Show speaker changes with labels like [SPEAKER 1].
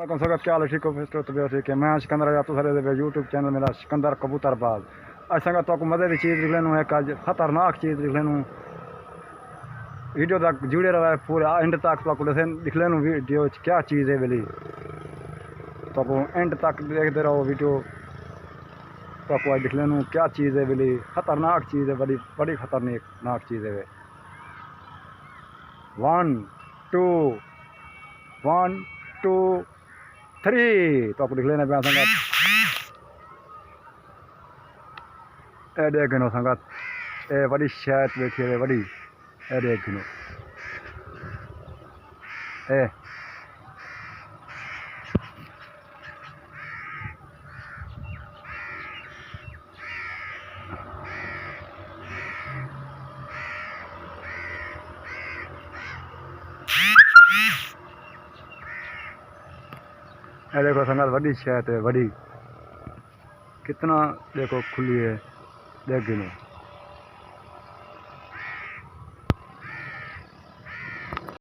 [SPEAKER 1] संगत क्या हाल है? ठीक हो? तो ठीक है। मैं सिकंदर आया तो सारे यूट्यूब चैनल मेरा सिकंदर कबूतरबाज। आज संगत तो मजे की चीज़ लिख लेनू, एक आज खतरनाक चीज़ लिख लेनू। वीडियो तक जुड़े रहा है पूरे एंड तक, तो लिख लेनू वीडियो क्या चीज़ है बोली, तो एंड तक देखते रहो वीडियो, तो आपको आज लिख लेनू क्या चीज़ है बोली। खतरनाक चीज़ है, बड़ी बड़ी खतरनाक चीज़ है। 1 2 1 2 3, तो आपको लिख लेना पे संगत। ए देख गिनो संगत, ए बड़ी शैत बैठी है बड़ी। ए देख गिनो ए ए देखो संगत, बड़ी शैत है बड़ी, कितना देखो खुली है, देख गिनो।